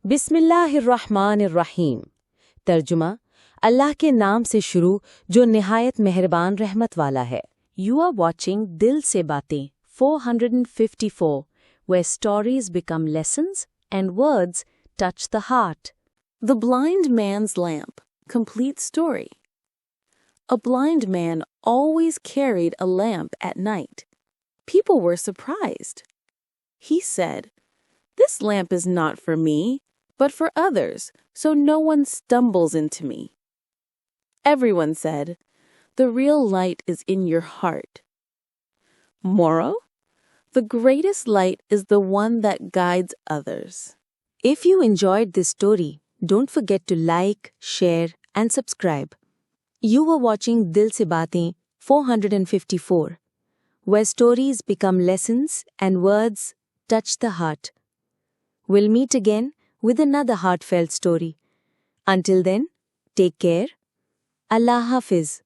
बिस्मिल्लाहिर्रहमानिर्रहीम। तर्जुमा, अल्लाह के नाम से शुरू जो निहायत मेहरबान रहमत वाला है। You are watching Dil Se Baatein 454, where stories become lessons and words touch the heart. The Blind Man's Lamp. Complete story. A blind man always carried a lamp at night. People were surprised. He said, "This lamp is not for me, but for others, so no one stumbles into me." Everyone said, "The real light is in your heart." Moral: the greatest light is the one that guides others. If you enjoyed this story, don't forget to like, share, and subscribe. You were watching Dil Se Baatein 454, where stories become lessons and words touch the heart. We'll meet again with another heartfelt story. Until then, take care. Allah Hafiz.